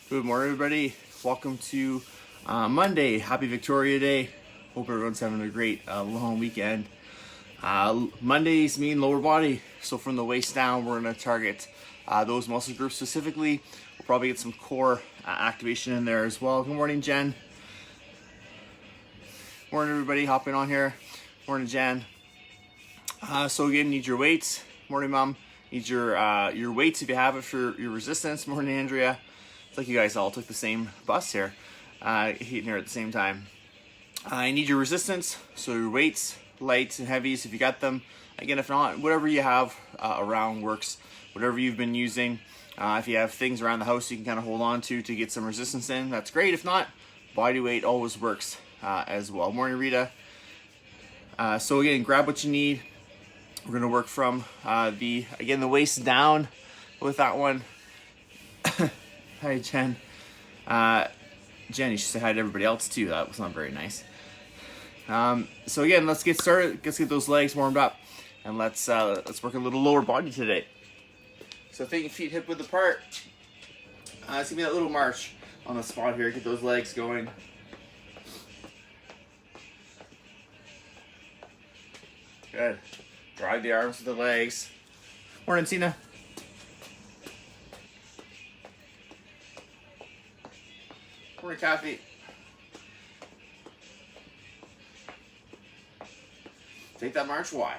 Good morning, everybody. Welcome to Monday. Happy Victoria Day. Hope everyone's having a great long weekend. Mondays mean lower body, so from the waist down, we're going to target those muscle groups specifically. We'll probably get some core activation in there as well. Good morning, Jen. Morning, everybody. Hopping on here. Morning, Jen. So again, need your weights. Morning, Mom. Need your weights if you have it for your resistance. Morning, Andrea. It's like you guys all took the same bus here, eating here at the same time. I need your resistance, so your weights, lights and heavies if you got them. Again, if not, whatever you have around works. Whatever you've been using. If you have things around the house you can kind of hold on to get some resistance in, that's great. If not, body weight always works as well. Morning, Rita. So again, grab what you need. We're gonna work from the waist down with that one. Hi, Jen. Jen, you should say hi to everybody else too. That was not very nice. So again, let's get started. Let's get those legs warmed up, and let's work a little lower body today. So thinking feet hip width apart. It's gonna be that little march on the spot here. Get those legs going. Good. Drive the arms with the legs. Morning, Tina. Morning, Kathy. Take that march wide.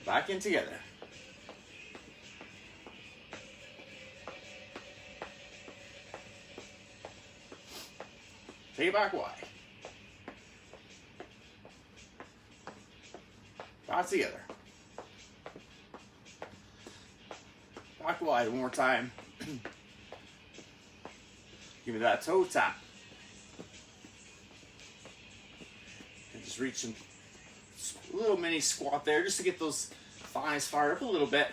Back in together. Take it back wide. Back together. Back wide one more time. Give me that toe tap. And just reach a little mini squat there just to get those thighs fired up a little bit.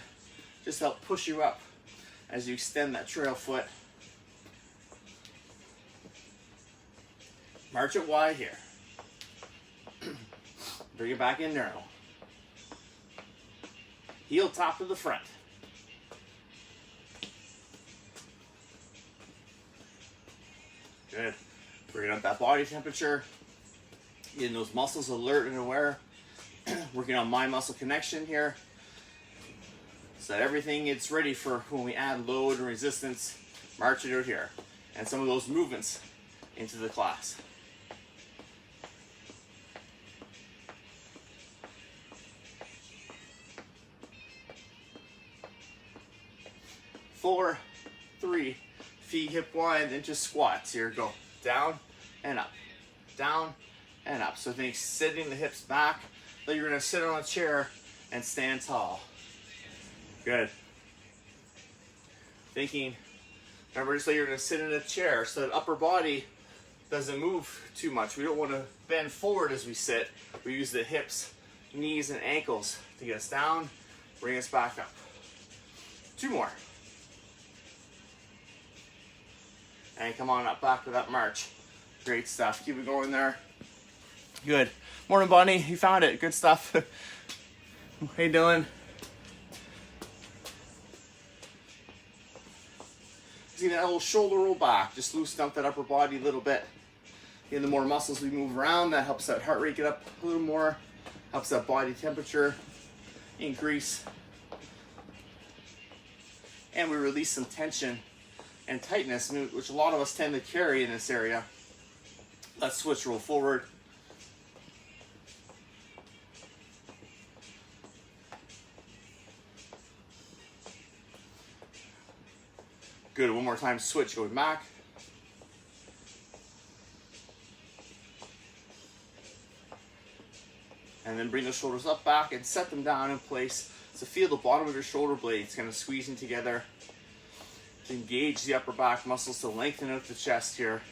Just help push you up as you extend that trail foot. March it wide here. Bring it back in narrow. Heel top to the front. Good. Bringing up that body temperature. Getting those muscles alert and aware. Working on mind muscle connection here. So that everything is ready for when we add load and resistance. March it out here. And some of those movements into the class. Four, three, feet hip wide, then just squats. Here, go down and up, down and up. So think sitting the hips back, like you're gonna sit on a chair and stand tall. Good. Thinking, remember just like you're gonna sit in a chair so that upper body doesn't move too much. We don't wanna bend forward as we sit. We use the hips, knees, and ankles to get us down, bring us back up. Two more. And come on up, back to that march. Great stuff. Keep it going there. Good. Morning, Bonnie. You found it. Good stuff. Hey, Dylan. See that little shoulder roll back. Just loosen up that upper body a little bit. And the more muscles we move around, that helps that heart rate get up a little more. Helps that body temperature increase. And we release some tension and tightness, which a lot of us tend to carry in this area. Let's switch, roll forward. Good, one more time, switch, going back. And then bring the shoulders up, back, and set them down in place. So feel the bottom of your shoulder blades kind of squeezing together. Engage the upper back muscles to lengthen out the chest here,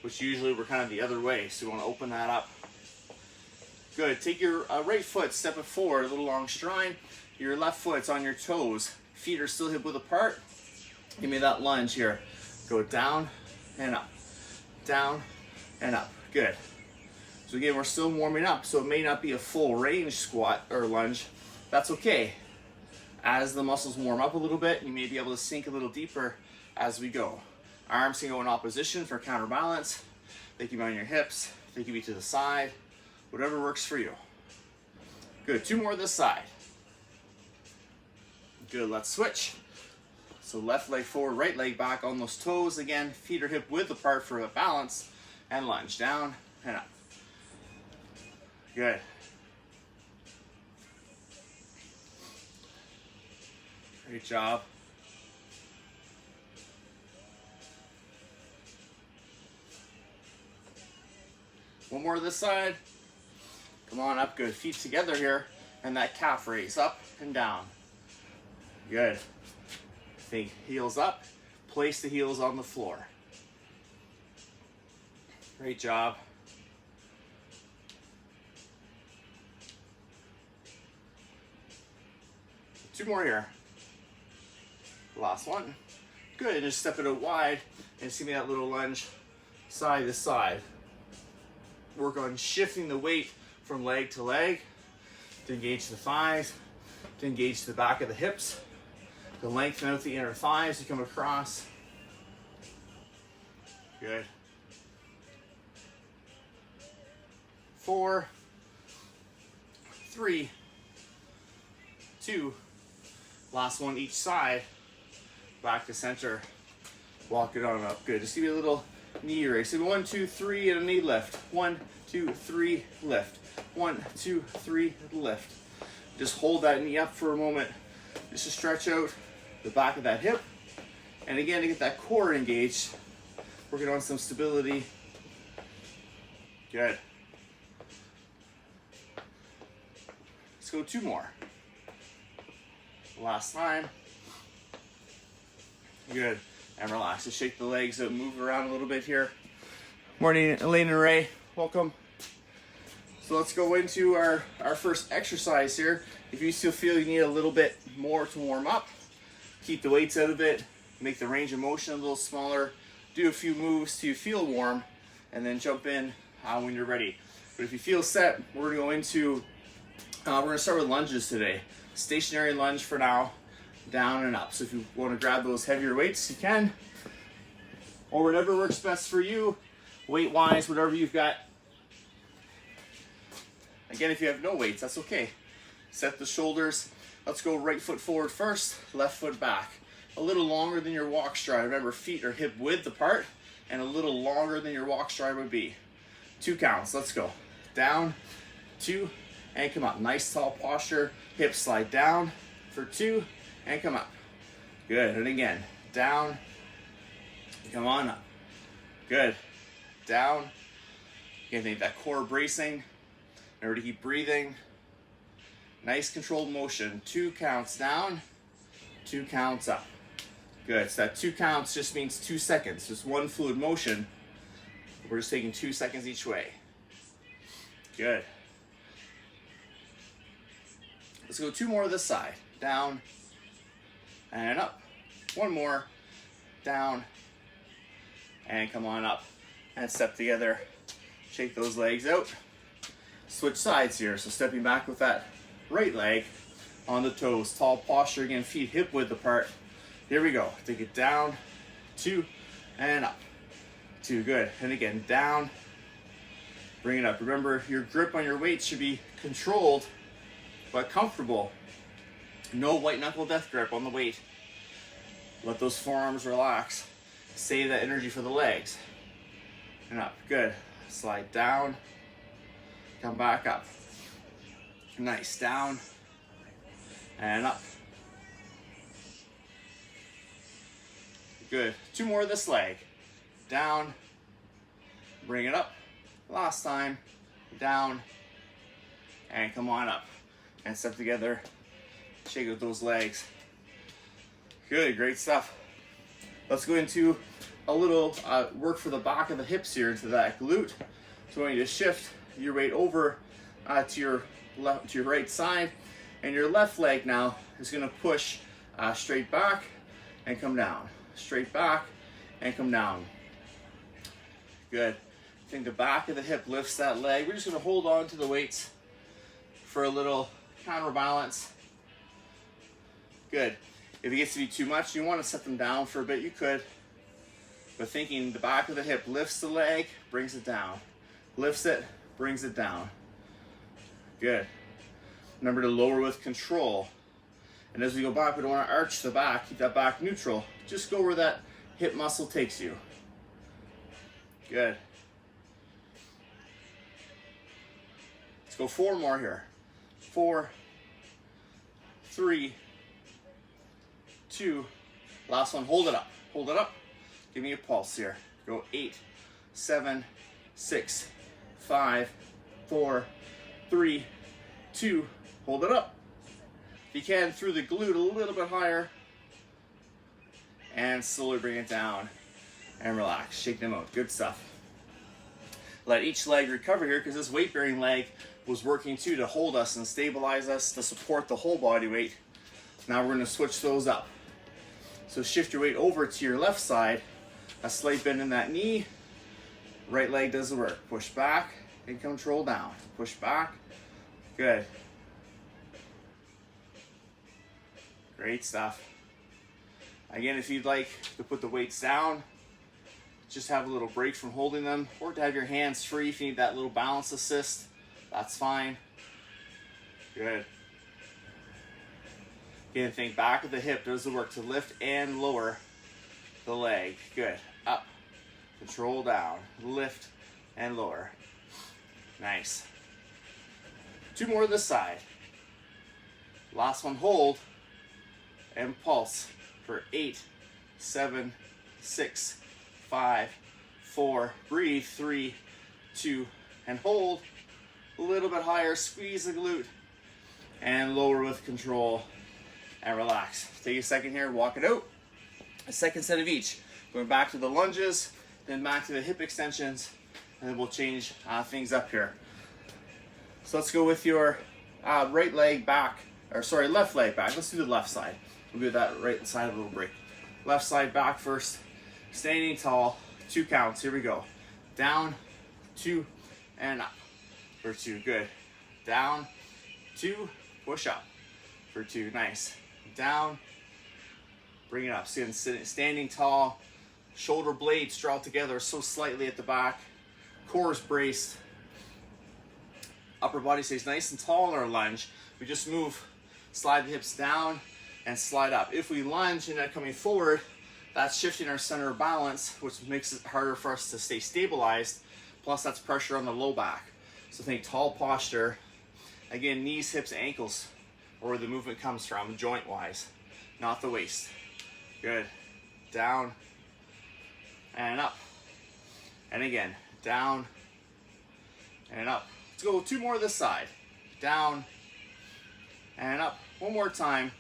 which usually we're kind of the other way, so we want to open that up. Good. Take your right foot, step it forward, a little long stride. Your left foot's on your toes. Feet are still hip width apart. Give me that lunge here. Go down and up, down and up. Good. So again, we're still warming up, so it may not be a full range squat or lunge. That's okay. As the muscles warm up a little bit, you may be able to sink a little deeper as we go. Arms can go in opposition for counterbalance. They can be on your hips. They can be to the side. Whatever works for you. Good, 2 more this side. Good, let's switch. So left leg forward, right leg back on those toes. Again, feet are hip width apart for a balance. And lunge, down and up. Good. Great job. One more this side. Come on up, good. Feet together here. And that calf raise up and down. Good. Think heels up. Place the heels on the floor. Great job. Two more here. Last one. Good, and just step it out wide and see me that little lunge side to side. Work on shifting the weight from leg to leg to engage the thighs, to engage the back of the hips, to lengthen out the inner thighs to come across. Good. 4, 3, 2, last one each side, back to center, walk it on up. Good, just give me a little knee raise. So 1, 2, 3 and a knee lift. 1, 2, 3, lift. 1, 2, 3, lift. Just hold that knee up for a moment, just to stretch out the back of that hip. And again, to get that core engaged, working on some stability. Good. Let's go 2 more. Last time. Good. And relax. Just shake the legs out, move around a little bit here. Morning, Elaine and Ray. Welcome. So let's go into our first exercise here. If you still feel you need a little bit more to warm up, keep the weights out of it, make the range of motion a little smaller, do a few moves till you feel warm, and then jump in when you're ready. But if you feel set, we're going to start with lunges today. Stationary lunge for now, down and up. So if you want to grab those heavier weights, you can, or whatever works best for you, weight-wise, whatever you've got. Again, if you have no weights, that's okay. Set the shoulders. Let's go right foot forward first, left foot back. A little longer than your walk stride. Remember, feet are hip width apart and a little longer than your walk stride would be. 2 counts, let's go. Down, 2, and come up. Nice tall posture. Hips slide down for 2, and come up. Good, and again, down, come on up. Good, down. Again, think that core bracing. Remember to keep breathing. Nice controlled motion. 2 counts down, 2 counts up. Good, so that 2 counts just means 2 seconds. Just one fluid motion. We're just taking 2 seconds each way. Good. Let's go 2 more this side. Down and up. 1 more. Down and come on up. And step together. Shake those legs out. Switch sides here. So stepping back with that right leg on the toes. Tall posture again, feet hip width apart. Here we go. Take it down, 2, and up. 2, good. And again, down, bring it up. Remember, your grip on your weight should be controlled, but comfortable. No white knuckle death grip on the weight. Let those forearms relax. Save that energy for the legs. And up, good. Slide down, come back up. Nice, down, and up. Good, 2 more of this leg. Down, bring it up. Last time, down, and come on up. And step together, shake out those legs. Good, great stuff. Let's go into a little work for the back of the hips here into that glute. So I want you to shift your weight over to your right side, and your left leg now is going to push straight back and come down. Straight back and come down. Good. I think the back of the hip lifts that leg. We're just going to hold on to the weights for a little counterbalance. Good. If it gets to be too much, you want to set them down for a bit, you could. But thinking the back of the hip lifts the leg, brings it down. Lifts it, brings it down. Good. Remember to lower with control. And as we go back, we don't want to arch the back. Keep that back neutral. Just go where that hip muscle takes you. Good. Let's go 4 more here. 4, 3, 2. Last one. Hold it up. Hold it up. Give me a pulse here. Go 8, 7, 6, 5, 4, 3, 2. Hold it up. If you can, through the glute a little bit higher. And slowly bring it down. And relax. Shake them out. Good stuff. Let each leg recover here, because this weight-bearing leg was working too to hold us and stabilize us, to support the whole body weight. Now we're going to switch those up. So shift your weight over to your left side. A slight bend in that knee. Right leg does the work. Push back and control down. Push back. Good. Great stuff. Again, if you'd like to put the weights down, just have a little break from holding them, or to have your hands free if you need that little balance assist, that's fine. Good. Again, think back of the hip does the work to lift and lower the leg. Good. Up. Control down. Lift and lower. Nice. 2 more this side. Last one, hold and pulse for 8, 7, 6, 5, 4. Breathe. 3, 2, and hold. A little bit higher. Squeeze the glute and lower with control and relax. Take a second here. Walk it out. A second set of each. Going back to the lunges, then back to the hip extensions, and then we'll change things up here. So let's go with your right leg back, or sorry, left leg back. Let's do the left side. We'll do that right side a little break. Left side back first. Standing tall. 2 counts. Here we go. Down, 2, and up for 2. Good. Down, 2, push up for 2. Nice. Down, bring it up. Standing tall. Shoulder blades draw together so slightly at the back. Core is braced. Upper body stays nice and tall in our lunge. We just move, slide the hips down and slide up. If we lunge and then coming forward, that's shifting our center of balance, which makes it harder for us to stay stabilized. Plus that's pressure on the low back. So think tall posture. Again, knees, hips, ankles, or where the movement comes from, joint wise, not the waist. Good. Down and up. And again, down and up. Let's go 2 more this side. Down and up. 1 more time.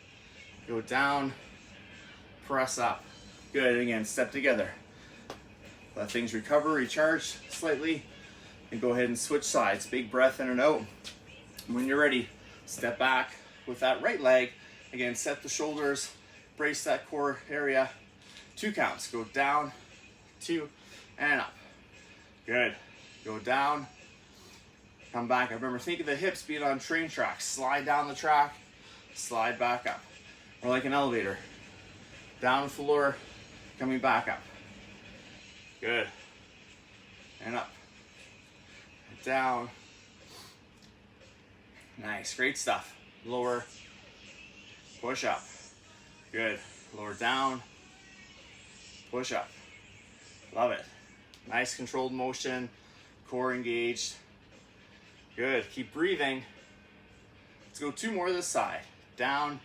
Go down, press up. Good. Again, step together. Let things recover, recharge slightly, and go ahead and switch sides. Big breath in and out. When you're ready, step back with that right leg. Again, set the shoulders, brace that core area. 2 counts. Go down, 2, and up. Good. Go down, come back. I remember, think of the hips being on train tracks. Slide down the track, slide back up. Or like an elevator. Down the floor, coming back up. Good. And up. Down. Nice. Great stuff. Lower. Push up. Good. Lower down. Push up. Love it. Nice controlled motion. Core engaged. Good. Keep breathing. Let's go 2 more this side. Down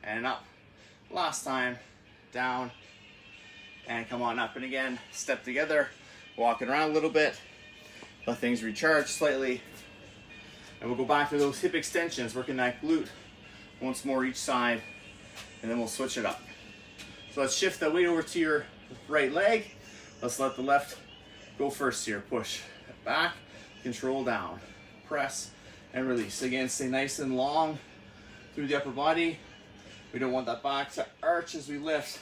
and up. Last time. Down and come on up. And again, step together. Walking around a little bit. Let things recharge slightly. And we'll go back to those hip extensions, working that glute once more each side. And then we'll switch it up. So let's shift the weight over to your right leg. Let's let the left go first here. Push back, control down, press and release. Again, stay nice and long through the upper body. We don't want that back to arch as we lift.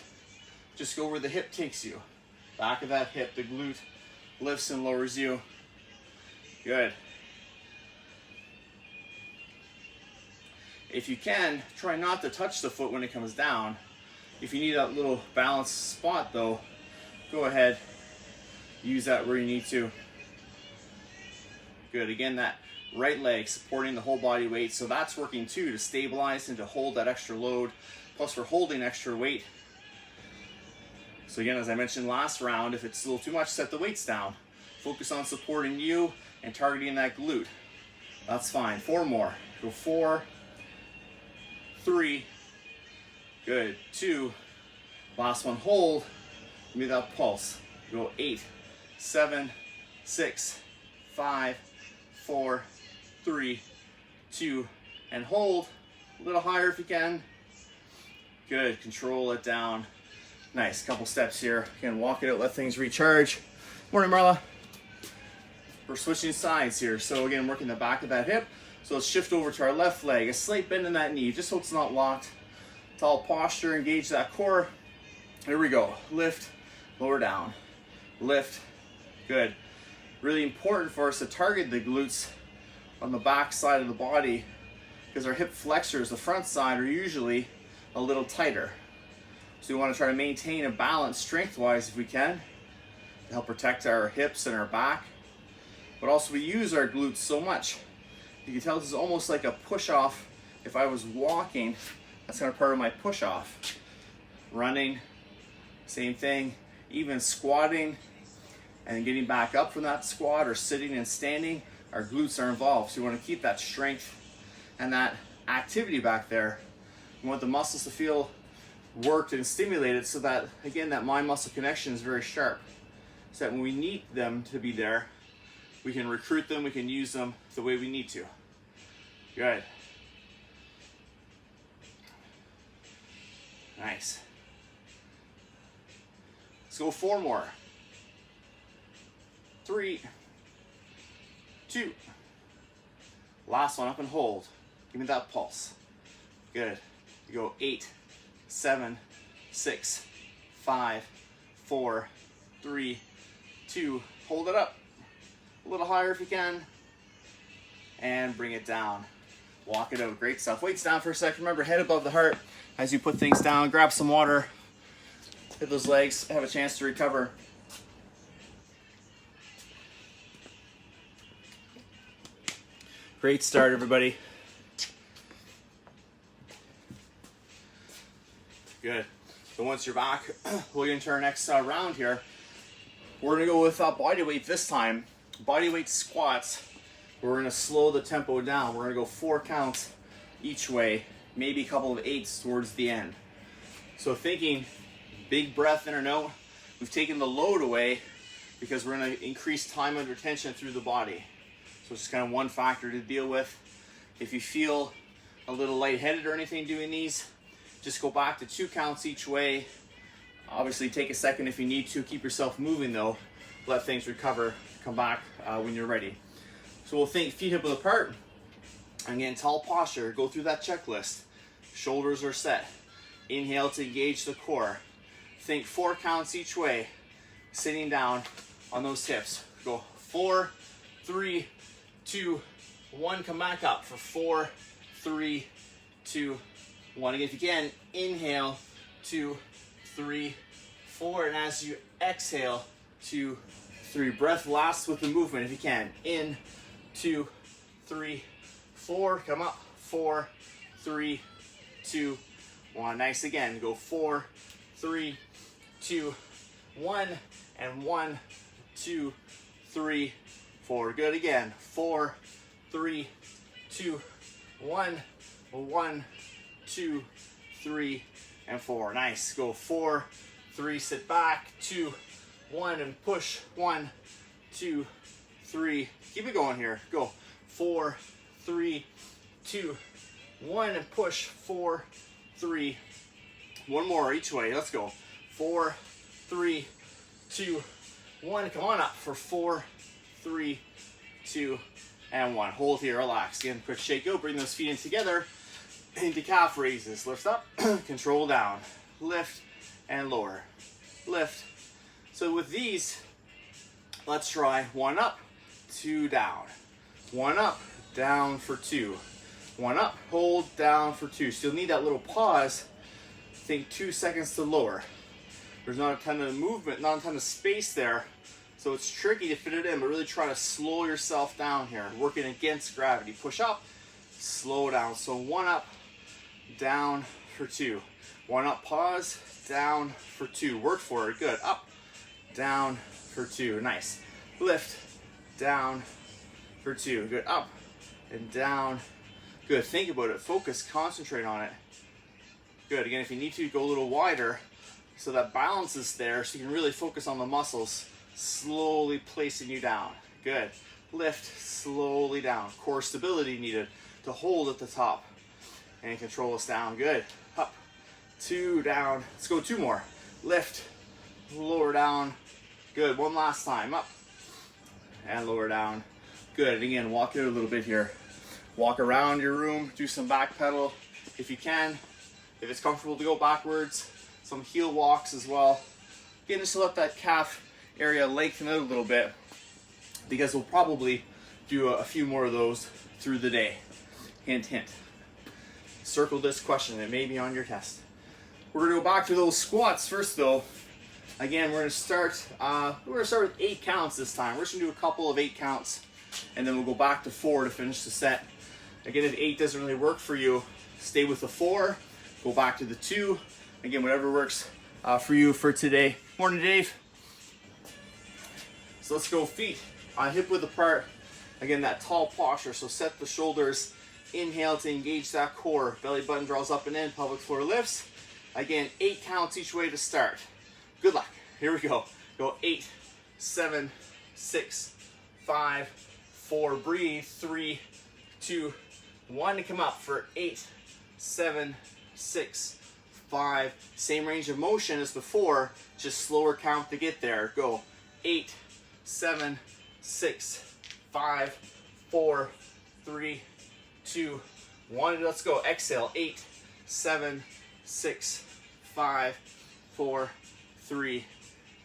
Just go where the hip takes you. Back of that hip, the glute lifts and lowers you. Good. If you can, try not to touch the foot when it comes down. If you need that little balanced spot though, go ahead, use that where you need to. Good, again, that right leg supporting the whole body weight, so that's working too, to stabilize and to hold that extra load. Plus we're holding extra weight. So again, as I mentioned last round, if it's a little too much, set the weights down. Focus on supporting you and targeting that glute. That's fine. 4 more. Go 4, 3, good, 2, last one, hold, give me that pulse. Go 8, 7, 6, 5, 4, 3, 2, and hold. A little higher if you can. Good, control it down. Nice, couple steps here. Again, walk it out, let things recharge. Morning, Marla. We're switching sides here. So again, working the back of that hip. So let's shift over to our left leg. A slight bend in that knee, just so it's not locked. Tall posture, engage that core. Here we go. Lift, lower down. Lift, good. Really important for us to target the glutes on the back side of the body, because our hip flexors, the front side, are usually a little tighter. So we want to try to maintain a balance strength-wise if we can, to help protect our hips and our back. But also we use our glutes so much. You can tell this is almost like a push-off. If I was walking, that's kind of part of my push-off. Running, same thing. Even squatting and getting back up from that squat, or sitting and standing, our glutes are involved. So we want to keep that strength and that activity back there. We want the muscles to feel worked and stimulated, so that, again, that mind-muscle connection is very sharp. So that when we need them to be there, we can recruit them, we can use them the way we need to. Good. Nice. Let's go 4 more. 3, 2. Last one, up and hold. Give me that pulse. Good. You go 8, 7, 6, 5, 4, 3, 2. Hold it up. A little higher if you can. And bring it down. Walk it out. Great stuff. Weights down for a second. Remember, head above the heart as you put things down. Grab some water. Hit those legs. Have a chance to recover. Great start, everybody. Good. So once you're back, we'll get into our next round here. We're going to go with body weight this time. Body weight squats. We're going to slow the tempo down. We're going to go 4 counts each way, maybe a couple of 8s towards the end. So thinking big breath in and out. We've taken the load away because we're going to increase time under tension through the body. So it's just kind of one factor to deal with. If you feel a little lightheaded or anything doing these, just go back to 2 counts each way. Obviously take a second if you need to. Keep yourself moving though. Let things recover. Come back when you're ready. So we'll think feet hip width apart. Again, tall posture. Go through that checklist. Shoulders are set. Inhale to engage the core. Think 4 counts each way. Sitting down on those hips. Go 4, 3, 2, 1. Come back up for 4, 3, 2, 1. Again, if you can, inhale, 2, 3, 4. And as you exhale, 2, 3. Breath lasts with the movement if you can. In, 2, 3, 4. Come up. 4, 3, 2, 1. Nice again. Go 4, 3, 2, 1. And 1, 2, 3, 4. Good again. 4, 3, 2, 1. 1, 2, 3, and 4. Nice. Go 4, 3. Sit back. 2, 1, and push. 1, 2, 3. Keep it going here. Go 4, 3, 2, 1, and push. 4, 3. One more each way. Let's go. 4, 3, 2, 1. Come on up for 4, 3, 2, and 1. Hold here. Relax. Again, quick shake out. Bring those feet in together into calf raises. Lift up. Control down. Lift and lower. Lift. So with these, let's try 1 up, 2 down. 1 up, down for 2. 1 up, hold, down for 2. So you'll need that little pause. Think 2 seconds to lower. There's not a ton of movement, not a ton of space there. So it's tricky to fit it in, but really try to slow yourself down here. Working against gravity. Push up, slow down. So 1 up, down for 2. 1 up, pause, down for 2. Work for it, good. Up, down for 2, nice. Lift, down for 2, good. Up and down, good. Think about it, focus, concentrate on it. Good, again, if you need to, go a little wider so that balance is there so you can really focus on the muscles. Slowly placing you down, good. Lift, slowly down. Core stability needed to hold at the top and control us down, good. Up, 2, down, let's go 2 more. Lift, lower down, good. 1 last time, up and lower down, good. And again, walk it a little bit here. Walk around your room, do some back pedal if you can. If it's comfortable to go backwards, some heel walks as well. Again, just to let that calf area lengthen out a little bit, because we'll probably do a few more of those through the day. Hint, hint. Circle this question, it may be on your test. We're gonna go back to those squats first though. Again, we're gonna start with 8 counts this time. We're just gonna do a couple of 8 counts, and then we'll go back to 4 to finish the set. Again, if 8 doesn't really work for you, stay with the 4, go back to the 2. Again, whatever works for you for today. Morning, Dave. So let's go feet hip width apart. Again, that tall posture. So set the shoulders. Inhale to engage that core. Belly button draws up and in. Pelvic floor lifts. Again, 8 counts each way to start. Good luck. Here we go. Go 8, 7, 6, 5, 4. Breathe. 3, 2, 1. And come up for 8, 7, 6, 5. Same range of motion as before. Just slower count to get there. Go 8, 7, 6, 5, 4, 3, 2, 1. Let's go. Exhale. 8, 7, 6, 5, 4, 3,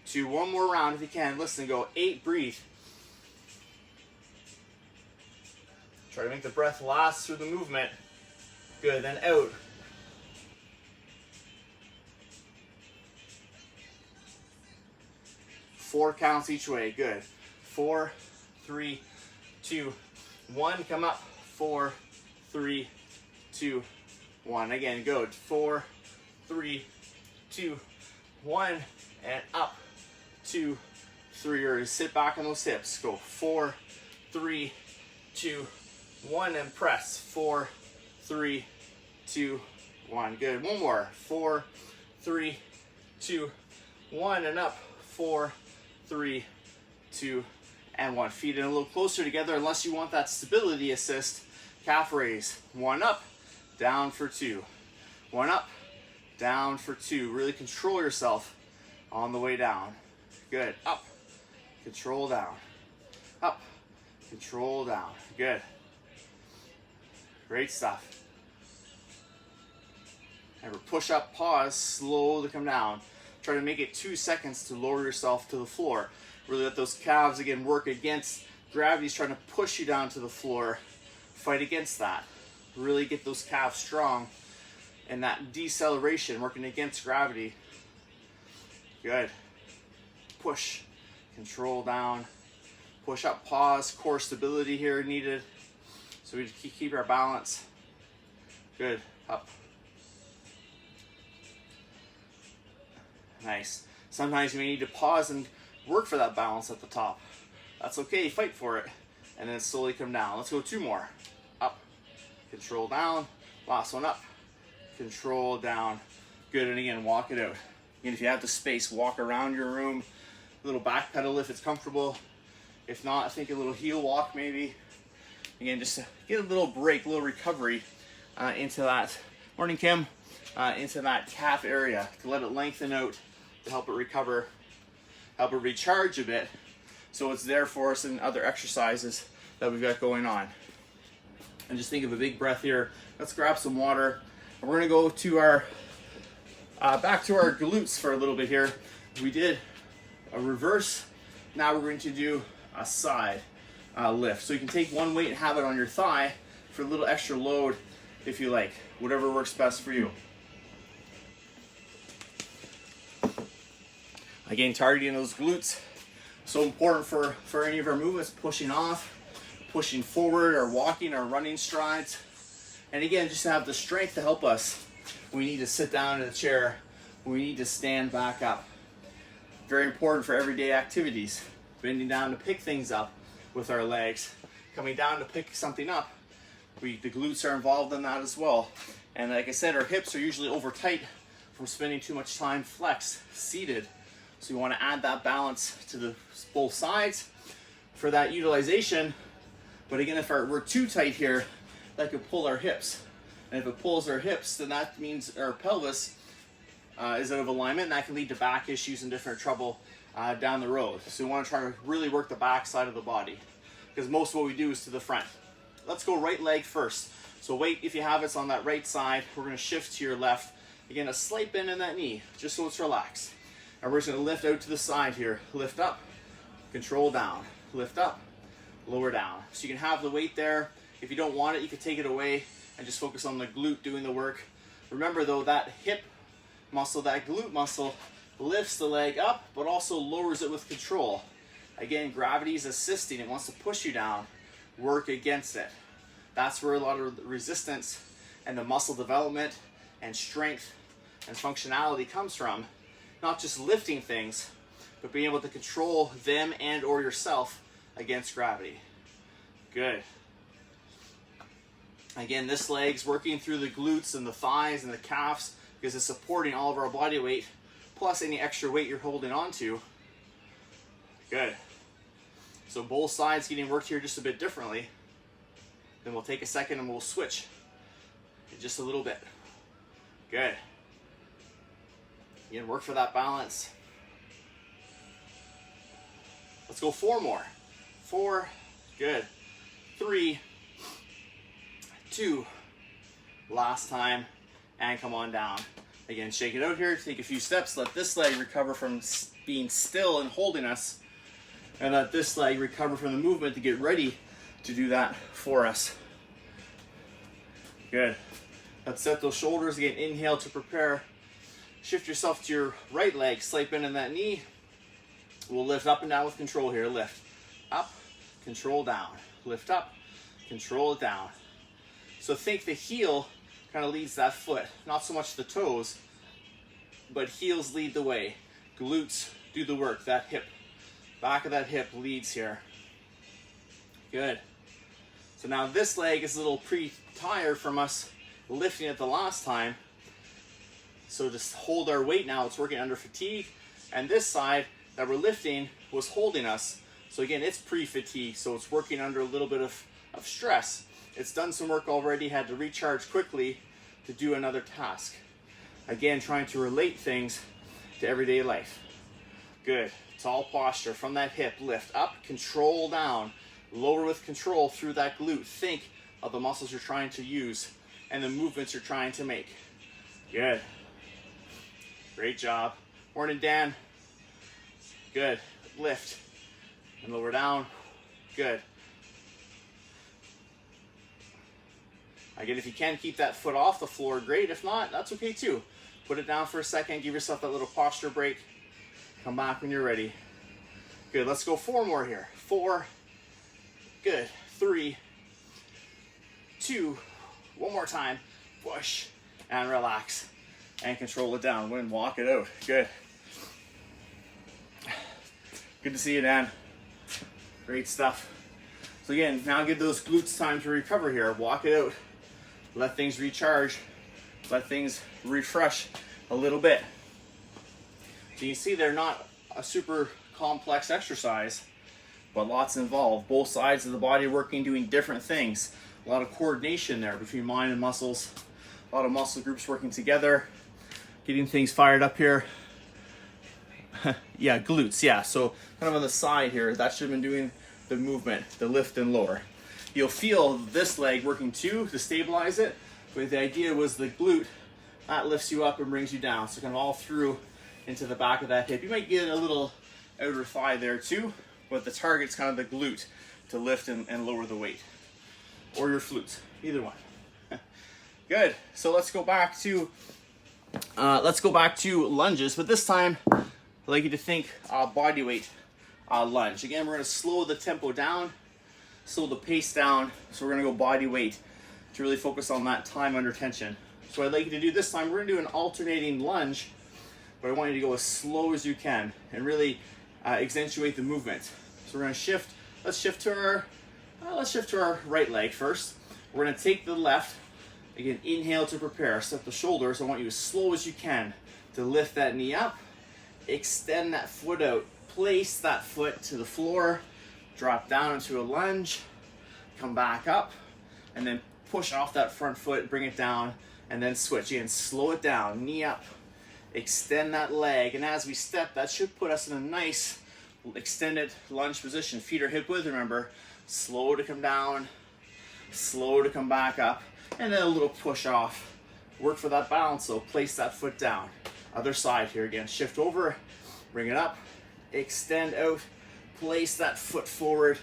2. 1 more round if you can. Listen, go 8. Breathe. Try to make the breath last through the movement. Good. Then out. Four counts each way. Good. 4, 3, 2, 1. Come up. 4, 3, 2, 1. Again, go. 4, 3, 2, 1. And up. 2, 3. Or sit back on those hips. Go. 4, 3, 2, 1. And press. 4, 3, 2, 1. Good. 1 more. 4, 3, 2, 1. And up. 4, 3, 2, and 1. Feet in a little closer together unless you want that stability assist. Calf raise. 1 up, down for 2. 1 up, down for 2. Really control yourself on the way down. Good. Up, control down. Up, control down. Good. Great stuff. Remember, push up, pause, slow to come down. Try to make it 2 seconds to lower yourself to the floor. Really let those calves, again, work against gravity's trying to push you down to the floor. Fight against that. Really get those calves strong. And that deceleration, working against gravity. Good. Push. Control down. Push up, pause. Core stability here needed. So we keep our balance. Good. Up. Nice. Sometimes you may need to pause and work for that balance at the top. That's okay, fight for it. And then slowly come down. Let's go 2 more. Up, control down. Last one up, control down. Good, and again, walk it out. Again, if you have the space, walk around your room. A little back pedal if it's comfortable. If not, I think a little heel walk maybe. Again, just to get a little break, a little recovery into that, morning Kim, into that calf area to let it lengthen out, to help it recover, help it recharge a bit, so it's there for us in other exercises that we've got going on. And just think of a big breath here. Let's grab some water. And we're gonna go to our, back to our glutes for a little bit here. We did a reverse. Now we're going to do a side lift. So you can take one weight and have it on your thigh for a little extra load if you like, whatever works best for you. Again, targeting those glutes, so important for any of our movements, pushing off, pushing forward, or walking or running strides. And again, just to have the strength to help us. We need to sit down in a chair. We need to stand back up. Very important for everyday activities. Bending down to pick things up with our legs. Coming down to pick something up. The glutes are involved in that as well. And like I said, our hips are usually over tight from spending too much time flexed, seated. So you want to add that balance to both sides for that utilization. But again, if we're too tight here, that could pull our hips. And if it pulls our hips, then that means our pelvis is out of alignment, and that can lead to back issues and different trouble down the road. So we want to try to really work the back side of the body, because most of what we do is to the front. Let's go right leg first. So weight, if you have it's on that right side, we're going to shift to your left. Again, a slight bend in that knee, just so it's relaxed. And we're just going to lift out to the side here. Lift up, control down, lift up, lower down. So you can have the weight there. If you don't want it, you can take it away and just focus on the glute doing the work. Remember though, that hip muscle, that glute muscle, lifts the leg up, but also lowers it with control. Again, gravity is assisting. It wants to push you down. Work against it. That's where a lot of the resistance and the muscle development and strength and functionality comes from. Not just lifting things, but being able to control them and or yourself against gravity. Good. Again, this leg's working through the glutes and the thighs and the calves because it's supporting all of our body weight, plus any extra weight you're holding on to. Good. So both sides getting worked here just a bit differently. Then we'll take a second and we'll switch just a little bit. Good. Again, work for that balance. Let's go 4 more. 4, good. 3, 2, last time, and come on down. Again, shake it out here, take a few steps, let this leg recover from being still and holding us, and let this leg recover from the movement to get ready to do that for us. Good. Let's set those shoulders. Again, inhale to prepare. Shift yourself to your right leg, slight bend in that knee. We'll lift up and down with control here. Lift up, control down. Lift up, control it down. So think the heel kind of leads that foot, not so much the toes, but heels lead the way. Glutes do the work, that hip, back of that hip leads here. Good. So now this leg is a little pre-tired from us lifting it the last time. So just hold our weight now, it's working under fatigue. And this side that we're lifting was holding us. So again, it's pre-fatigue, so it's working under a little bit of stress. It's done some work already, had to recharge quickly to do another task. Again, trying to relate things to everyday life. Good. Tall posture from that hip. Lift up, control down. Lower with control through that glute. Think of the muscles you're trying to use and the movements you're trying to make. Good. Great job. Morning, Dan. Good. Lift and lower down. Good. Again, if you can keep that foot off the floor, great. If not, that's okay too. Put it down for a second. Give yourself that little posture break. Come back when you're ready. Good. Let's go 4 more here. 4. Good. 3, 2. One more time. Push and relax and control it down. When walk it out. Good. Good to see you, Dan. Great stuff. So again, now give those glutes time to recover here. Walk it out. Let things recharge. Let things refresh a little bit. So you can see they're not a super complex exercise, but lots involved. Both sides of the body working, doing different things. A lot of coordination there between mind and muscles. A lot of muscle groups working together. Getting things fired up here. Yeah, glutes, yeah. So kind of on the side here, that should have been doing the movement, the lift and lower. You'll feel this leg working too to stabilize it, but the idea was the glute, that lifts you up and brings you down. So kind of all through into the back of that hip. You might get a little outer thigh there too, but the target's kind of the glute to lift and lower the weight. or your flute, either one. Good. So let's go back to lunges, but this time I'd like you to think body weight lunge. Again, we're going to slow the tempo down, slow the pace down. So we're going to go body weight to really focus on that time under tension. So I'd like you to do this time, we're going to do an alternating lunge, but I want you to go as slow as you can and really accentuate the movement. So we're going to shift. Let's shift to our right leg first. We're going to take the left. Again, inhale to prepare. Set the shoulders. I want you as slow as you can to lift that knee up. Extend that foot out. Place that foot to the floor. Drop down into a lunge. Come back up. And then push off that front foot. Bring it down. And then switch. Again, slow it down. Knee up. Extend that leg. And as we step, that should put us in a nice extended lunge position. Feet are hip width, remember. Slow to come down. Slow to come back up. And then a little push off. Work for that balance, so place that foot down. Other side here again. Shift over, bring it up, extend out, place that foot forward.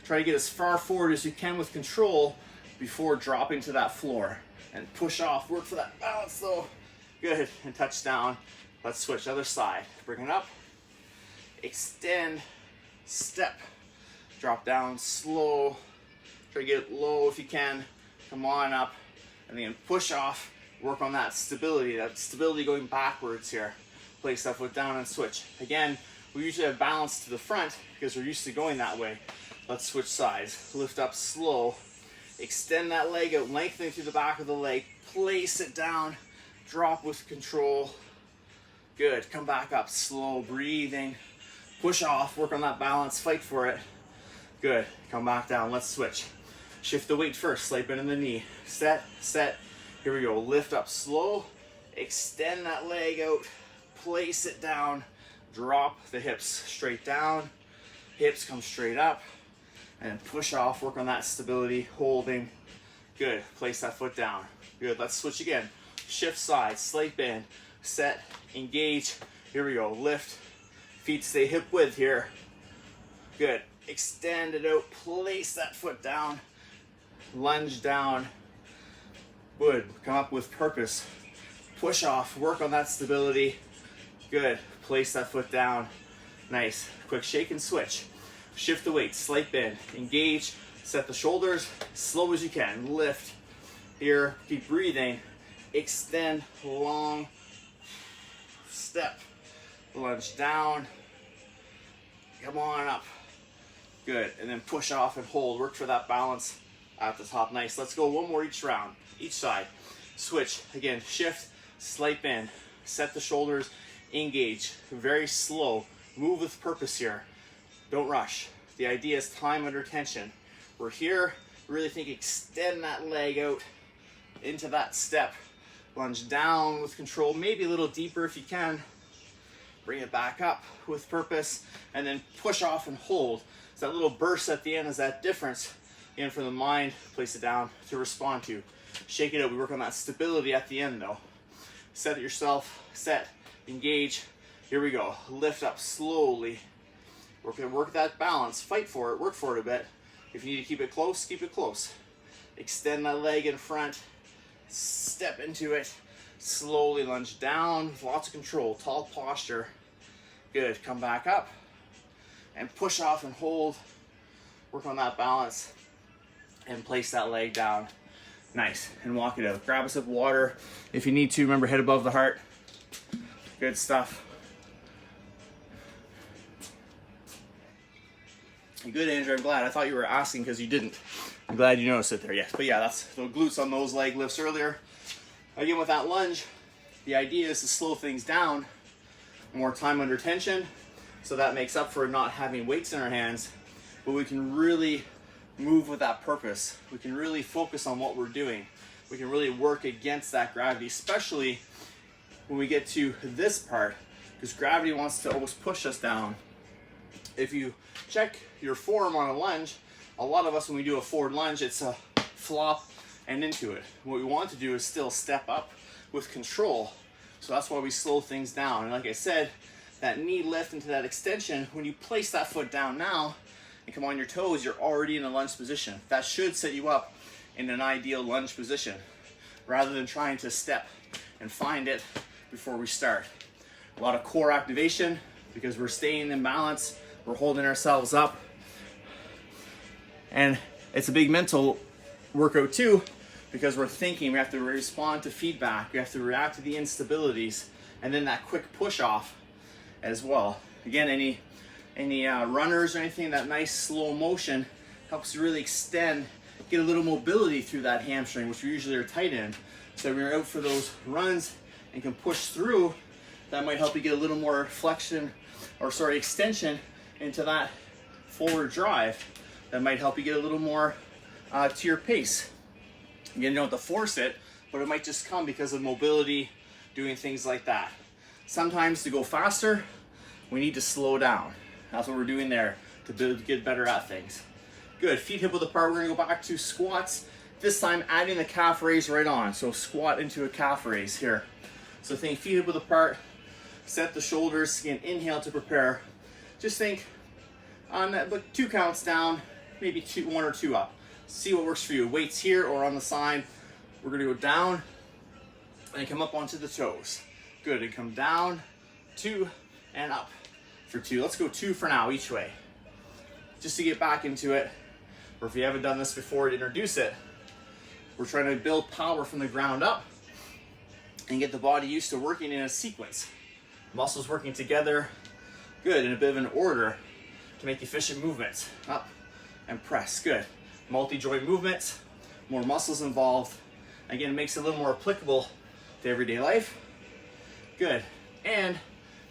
Try to get as far forward as you can with control before dropping to that floor. And push off, work for that balance though. Good, and touch down. Let's switch, other side. Bring it up, extend, step, drop down, slow. Try to get it low if you can. Come on up, and then push off. Work on that stability going backwards here. Place that foot down and switch. Again, we usually have balance to the front because we're used to going that way. Let's switch sides. Lift up slow. Extend that leg out, lengthening through the back of the leg. Place it down. Drop with control. Good. Come back up slow, breathing. Push off. Work on that balance. Fight for it. Good. Come back down. Let's switch. Shift the weight first, slight bend in the knee. Set, set. Here we go. Lift up slow. Extend that leg out. Place it down. Drop the hips straight down. Hips come straight up. And push off. Work on that stability. Holding. Good. Place that foot down. Good. Let's switch again. Shift sides. Slight bend. Set. Engage. Here we go. Lift. Feet stay hip width here. Good. Extend it out. Place that foot down. Lunge down. Good. Come up with purpose. Push off. Work on that stability. Good. Place that foot down. Nice. Quick shake and switch. Shift the weight. Slight bend. Engage. Set the shoulders. Slow as you can. Lift. Here. Keep breathing. Extend. Long. Step. Lunge down. Come on up. Good. And then push off and hold. Work for that balance at the top. Nice. Let's go one more each round. Each side. Switch. Again, shift, slight bend. Set the shoulders, engage. Very slow. Move with purpose here. Don't rush. The idea is time under tension. We're here. Really think extend that leg out into that step. Lunge down with control. Maybe a little deeper if you can. Bring it back up with purpose. And then push off and hold. So that little burst at the end is that difference. Again, for the mind, place it down to respond to. Shake it out. We work on that stability at the end though. Set it yourself. Set. Engage. Here we go. Lift up slowly. Work that balance. Fight for it. Work for it a bit. If you need to keep it close, keep it close. Extend that leg in front. Step into it. Slowly lunge down with lots of control. Tall posture. Good. Come back up. And push off and hold. Work on that balance. And place that leg down. Nice. And walk it out. Grab a sip of water if you need to. Remember, head above the heart. Good stuff. Good, Andrew. I'm glad. I thought you were asking because you didn't. I'm glad you noticed it there. Yes. But yeah, that's the glutes on those leg lifts earlier. Again, with that lunge, the idea is to slow things down. More time under tension. So that makes up for not having weights in our hands. But we can really move with that purpose. We can really focus on what we're doing. We can really work against that gravity, especially when we get to this part, because gravity wants to always push us down. If you check your form on a lunge, a lot of us, when we do a forward lunge, it's a flop and into it. What we want to do is still step up with control. So that's why we slow things down. And like I said, that knee lift into that extension, when you place that foot down now, and come on your toes, you're already in a lunge position. That should set you up in an ideal lunge position, rather than trying to step and find it before we start. A lot of core activation because we're staying in balance, we're holding ourselves up. And it's a big mental workout too, because we're thinking, we have to respond to feedback, we have to react to the instabilities, and then that quick push off as well. Again, any runners or anything, that nice slow motion helps you really extend, get a little mobility through that hamstring, which we usually are tight in. So when you're out for those runs and can push through, that might help you get a little more flexion, or sorry, extension into that forward drive. That might help you get a little more to your pace. Again, you don't have to force it, but it might just come because of mobility, doing things like that. Sometimes to go faster, we need to slow down. That's what we're doing there to get better at things. Good, feet hip width apart. We're gonna go back to squats. This time adding the calf raise right on. So squat into a calf raise here. So think feet hip width apart, set the shoulders, again, inhale to prepare. Just think on that, but 2 counts down, maybe 1 or 2 up. See what works for you. Weights here or on the side. We're gonna go down and come up onto the toes. Good, and come down, 2, and up for 2. Let's go 2 for now, each way. Just to get back into it, or if you haven't done this before, to introduce it. We're trying to build power from the ground up and get the body used to working in a sequence. Muscles working together, good, in a bit of an order to make efficient movements. Up and press, good. Multi-joint movements, more muscles involved. Again, it makes it a little more applicable to everyday life. Good, and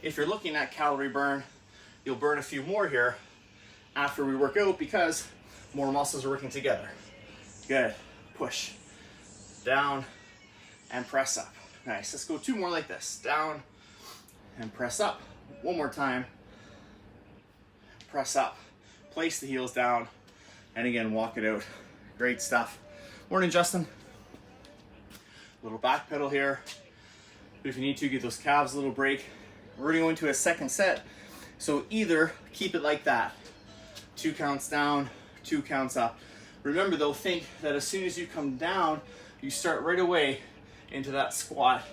if you're looking at calorie burn, you'll burn a few more here after we work out because more muscles are working together. Good, push, down, and press up. Nice, let's go 2 more like this. Down, and press up. 1 more time. Press up. Place the heels down. And again, walk it out. Great stuff. Morning, Justin. Little back pedal here. But if you need to, give those calves a little break. We're gonna go into a second set. So either keep it like that. 2 counts down, 2 counts up. Remember though, think that as soon as you come down, you start right away into that squat.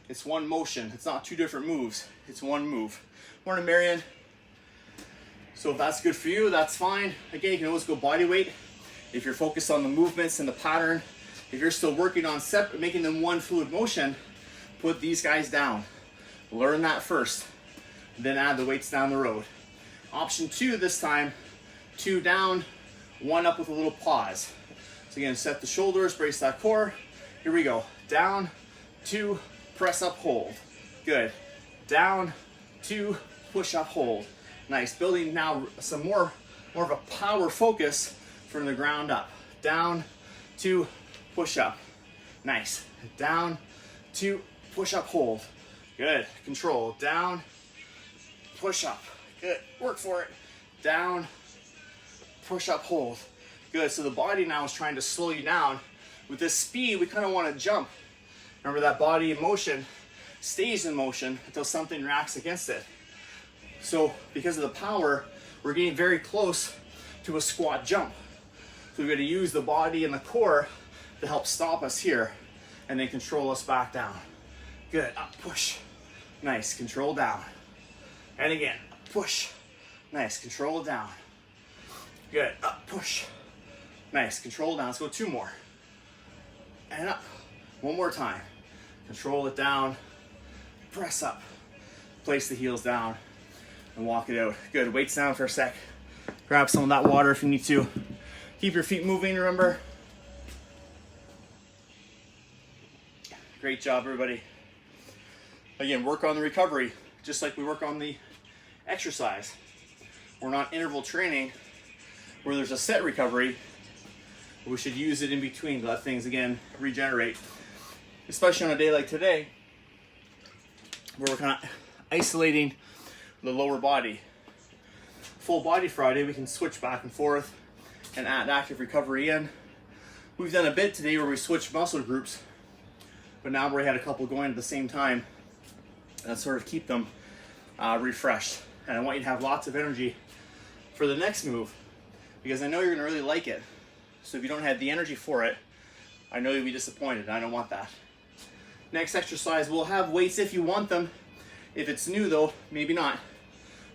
It's one motion. It's not 2 different moves. It's one move. Morning, Marion. So if that's good for you, that's fine. Again, you can always go body weight if you're focused on the movements and the pattern. If you're still working on making them one fluid motion, put these guys down. Learn that first, then add the weights down the road. Option 2 this time, 2 down, 1 up with a little pause. So again, set the shoulders, brace that core. Here we go. Down, 2, press up, hold. Good. Down, 2, push up, hold. Nice. Building now some more of a power focus from the ground up. Down, 2, push up. Nice. Down, 2, push up, hold. Good. Control. Down, push up. Good. Work for it. Down, push up, hold. Good. So the body now is trying to slow you down. With this speed, we kind of want to jump. Remember that body in motion stays in motion until something reacts against it. So because of the power, we're getting very close to a squat jump. So we've got to use the body and the core to help stop us here and then control us back down. Good, up, push. Nice, control down. And again, push. Nice, control down. Good, up, push. Nice, control down. Let's go 2 more. And up, 1 more time. Control it down, press up. Place the heels down and walk it out. Good, weights down for a sec. Grab some of that water if you need to. Keep your feet moving, remember. Great job, everybody. Again, work on the recovery, just like we work on the exercise. We're not interval training where there's a set recovery. We should use it in between to let things, again, regenerate. Especially on a day like today, where we're kind of isolating the lower body. Full body Friday, we can switch back and forth and add active recovery in. We've done a bit today where we switched muscle groups, but now we had a couple going at the same time and sort of keep them refreshed. And I want you to have lots of energy for the next move. because I know you're gonna really like it. So if you don't have the energy for it, I know you'll be disappointed, and I don't want that. Next exercise, we'll have weights if you want them. If it's new though, maybe not.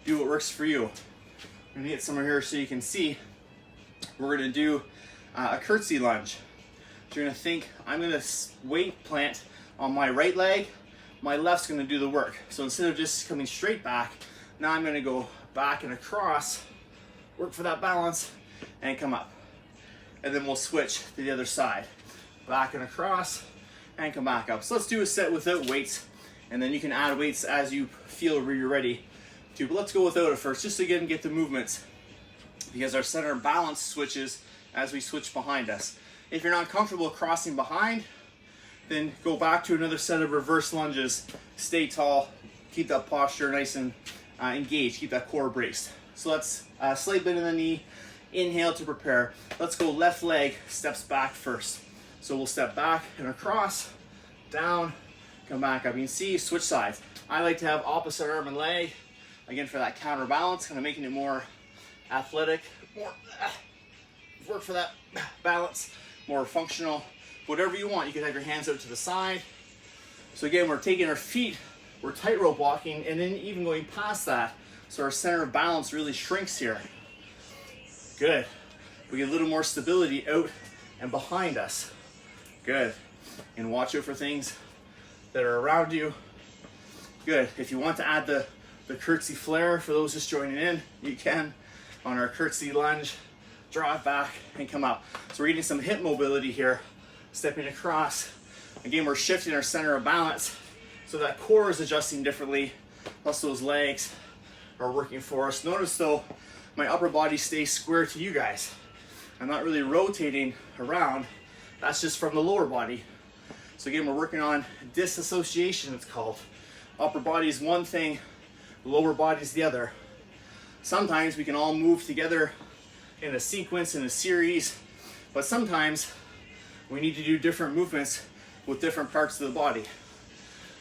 Do what works for you. I'm gonna get somewhere here so you can see. We're gonna do a curtsy lunge. So you're gonna think, I'm gonna weight plant on my right leg, my left's gonna do the work. So instead of just coming straight back, now I'm gonna go back and across, work for that balance, and come up. And then we'll switch to the other side. Back and across, and come back up. So let's do a set without weights, and then you can add weights as you feel where you're ready to. But let's go without it first, just to again get the movements, because our center of balance switches as we switch behind us. If you're not comfortable crossing behind, then go back to another set of reverse lunges. Stay tall, keep that posture nice and engaged, keep that core braced. So let's slight bend in the knee, inhale to prepare. Let's go left leg steps back first. So we'll step back and across, down, come back up. You can see, switch sides. I like to have opposite arm and leg, again for that counterbalance, kind of making it more athletic, more work for that balance, more functional. Whatever you want, you can have your hands out to the side. So again, we're taking our feet, we're tightrope walking, and then even going past that, so our center of balance really shrinks here. Good. We get a little more stability out and behind us. Good. And watch out for things that are around you. Good. If you want to add the curtsy flare, for those just joining in, you can on our curtsy lunge. Draw it back and come up. So we're getting some hip mobility here. Stepping across. Again, we're shifting our center of balance so that core is adjusting differently, plus those legs are working for us. Notice though, my upper body stays square to you guys. I'm not really rotating around. That's just from the lower body. So again, we're working on disassociation, it's called. Upper body is one thing, lower body is the other. Sometimes we can all move together in a sequence, in a series, but sometimes we need to do different movements with different parts of the body.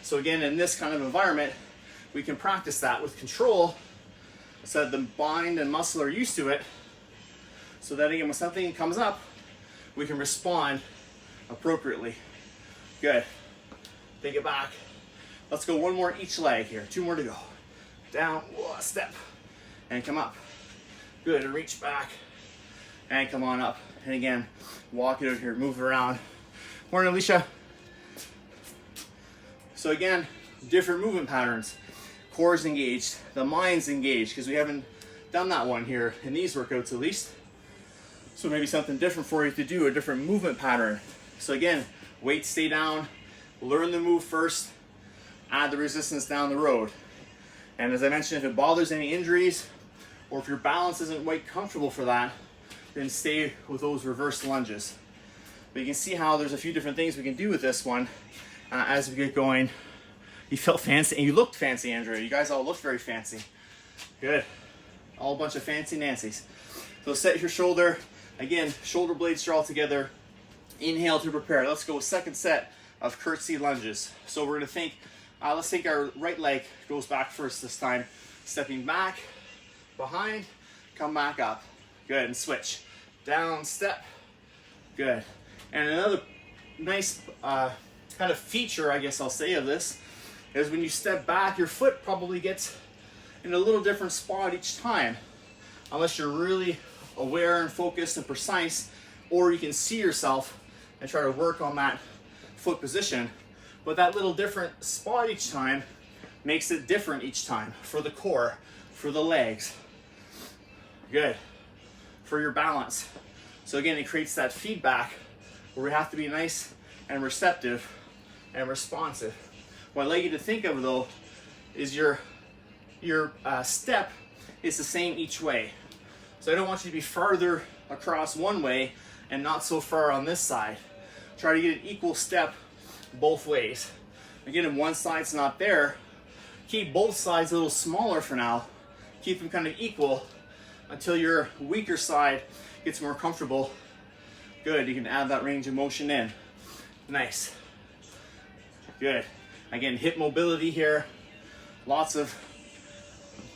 So again, in this kind of environment, we can practice that with control so that the mind and muscle are used to it, so that again, when something comes up, we can respond appropriately. Good. Take it back. Let's go one more each leg here. 2 more to go. Down, step, and come up. Good, and reach back, and come on up. And again, walk it out here, move around. Morning, Alicia. So again, different movement patterns. Core's engaged, the mind's engaged, because we haven't done that one here in these workouts at least. So maybe something different for you to do, a different movement pattern. So again, weights stay down, learn the move first, add the resistance down the road. And as I mentioned, if it bothers any injuries, or if your balance isn't quite comfortable for that, then stay with those reverse lunges. But you can see how there's a few different things we can do with this one as we get going. You felt fancy, and you looked fancy, Andrea. You guys all looked very fancy. Good. All a bunch of fancy Nancys. So set your shoulder. Again, shoulder blades draw together. Inhale to prepare. Let's go second set of curtsy lunges. So we're gonna think, let's take our right leg goes back first this time. Stepping back, behind, come back up. Good, and switch. Down, step. Good. And another nice kind of feature, I guess I'll say, of this is when you step back, your foot probably gets in a little different spot each time. Unless you're really aware and focused and precise, or you can see yourself and try to work on that foot position. But that little different spot each time makes it different each time for the core, for the legs. Good. For your balance. So again, it creates that feedback where we have to be nice and receptive and responsive. What I'd like you to think of though is your step is the same each way. So I don't want you to be farther across one way and not so far on this side. Try to get an equal step both ways. Again, if one side's not there, keep both sides a little smaller for now. Keep them kind of equal until your weaker side gets more comfortable. Good, you can add that range of motion in. Nice. Good. Again, hip mobility here. Lots of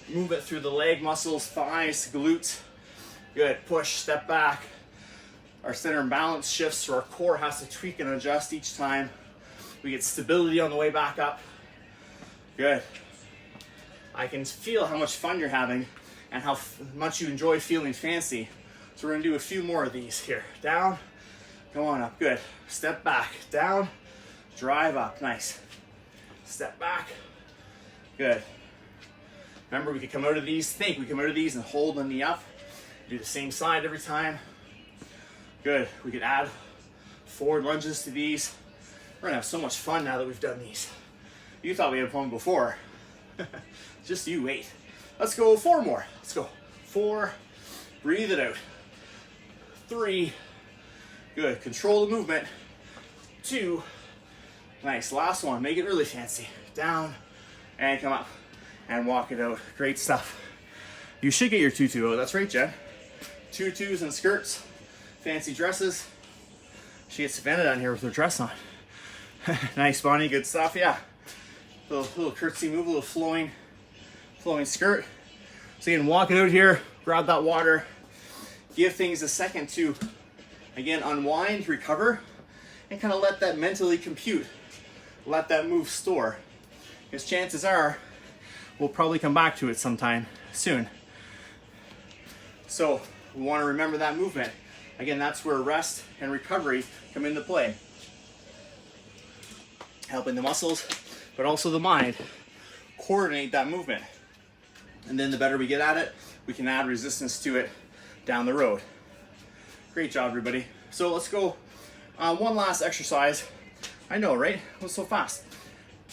movement through the leg muscles, thighs, glutes. Good, push, step back. Our center and balance shifts, so our core has to tweak and adjust each time. We get stability on the way back up. Good. I can feel how much fun you're having and how much you enjoy feeling fancy. So we're gonna do a few more of these here. Down, go on up, good. Step back, down, drive up, nice. Step back, good. Remember, we could come out of these, we come out of these and hold the knee up. Do the same side every time. Good, we could add forward lunges to these. We're gonna have so much fun now that we've done these. You thought we had fun before. Just you wait. Let's go 4 more. Let's go 4, breathe it out. 3, good, control the movement. 2, nice, last one, make it really fancy. Down, and come up, and walk it out. Great stuff. You should get your tutu out, that's right, Jen. Tutus and skirts, fancy dresses. She gets Savannah down here with her dress on. Nice, Bonnie, good stuff, yeah. Little curtsy move, a little flowing skirt. So you can walk it out here, grab that water, give things a second to, again, unwind, recover, and kind of let that mentally compute. Let that move store. Because chances are, we'll probably come back to it sometime soon. So we want to remember that movement. Again, that's where rest and recovery come into play. Helping the muscles, but also the mind coordinate that movement. And then the better we get at it, we can add resistance to it down the road. Great job, everybody. So let's go one last exercise. I know, right? It was so fast.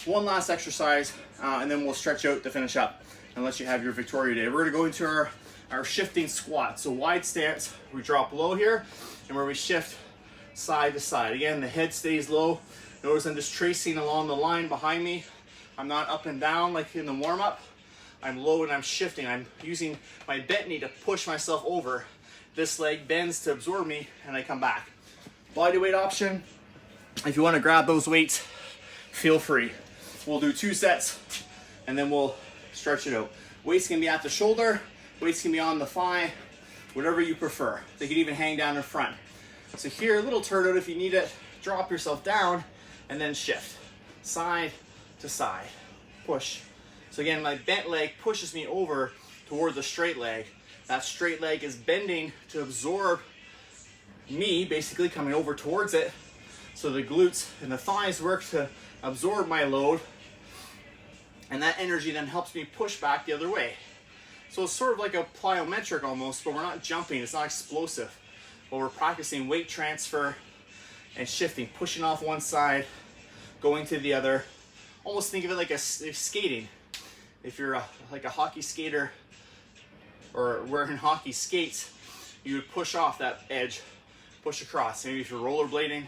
One last exercise, and then we'll stretch out to finish up and let you have your Victoria day. We're gonna go into our shifting squat. So wide stance, we drop low here, and where we shift side to side. Again, the head stays low. Notice I'm just tracing along the line behind me. I'm not up and down like in the warm-up. I'm low and I'm shifting. I'm using my bent knee to push myself over. This leg bends to absorb me, and I come back. Body weight option. If you want to grab those weights, feel free. We'll do 2 sets, and then we'll stretch it out. Weights can be at the shoulder, weights can be on the thigh, whatever you prefer. They can even hang down in front. So here, a little turnout if you need it. Drop yourself down, and then shift. Side to side. Push. So again, my bent leg pushes me over toward the straight leg. That straight leg is bending to absorb me, basically coming over towards it. So the glutes and the thighs work to absorb my load. And that energy then helps me push back the other way. So it's sort of like a plyometric almost, but we're not jumping, it's not explosive. But we're practicing weight transfer and shifting, pushing off one side, going to the other. Almost think of it like skating. If you're like a hockey skater or wearing hockey skates, you would push off that edge, push across. Maybe if you're rollerblading,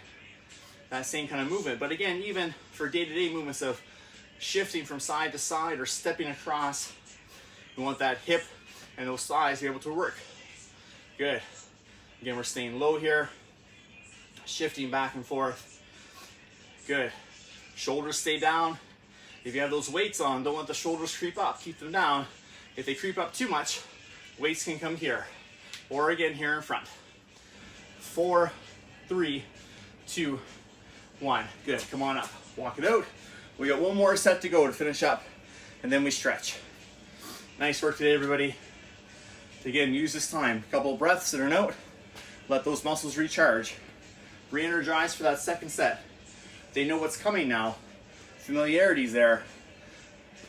that same kind of movement. But again, even for day-to-day movements of shifting from side to side or stepping across, you want that hip and those thighs to be able to work. Good. Again, we're staying low here, shifting back and forth. Good. Shoulders stay down. If you have those weights on, don't let the shoulders creep up. Keep them down. If they creep up too much, weights can come here. Or again, here in front. 4, 3, 2, 1. Good. Come on up. Walk it out. We got one more set to go to finish up, and then we stretch. Nice work today, everybody. Again, use this time. A couple of breaths in and out. Let those muscles recharge. Re-energize for that second set. They know what's coming now. Familiarity's there.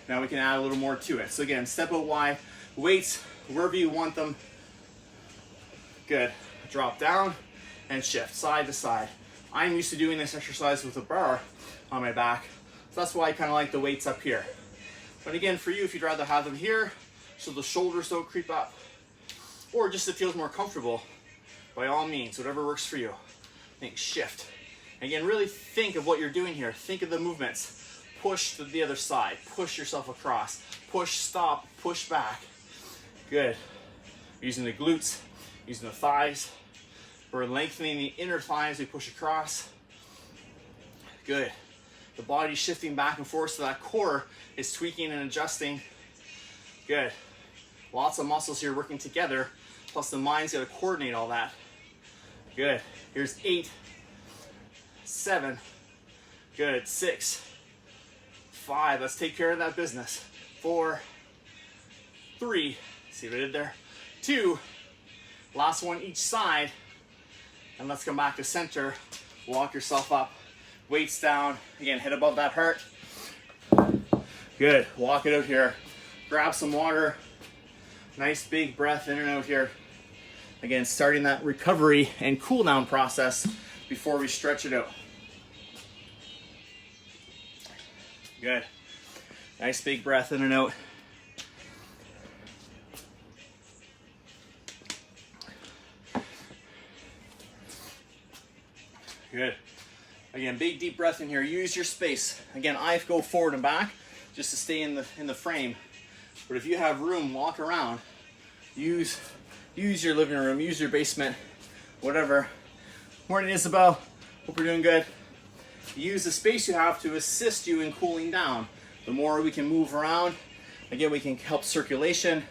Now we can add a little more to it. So again, step out wide, weights wherever you want them. Good. Drop down and shift side to side. I'm used to doing this exercise with a bar on my back, so that's why I kind of like the weights up here. But again, for you, if you'd rather have them here so the shoulders don't creep up, or just it feels more comfortable, by all means, whatever works for you. Think shift. Again, really think of what you're doing here. Think of the movements. Push to the other side. Push yourself across. Push, stop, push back. Good. Using the glutes, using the thighs. We're lengthening the inner thighs. We push across. Good. The body's shifting back and forth, so that core is tweaking and adjusting. Good. Lots of muscles here working together, plus the mind's got to coordinate all that. Good. Here's 8, 7. Good. 6, 5. Let's take care of that business. 4, 3. See what I did there? 2. Last one each side. And let's come back to center. Walk yourself up. Weights down. Again, head above that heart. Good. Walk it out here. Grab some water. Nice big breath in and out here. Again, starting that recovery and cool down process before we stretch it out. Good. Nice big breath in and out. Good. Again, big deep breath in here. Use your space. Again, I go forward and back just to stay in the frame. But if you have room, walk around. Use your living room, use your basement, whatever. Morning, Isabel. Hope you're doing good. Use the space you have to assist you in cooling down. The more we can move around, again, we can help circulation,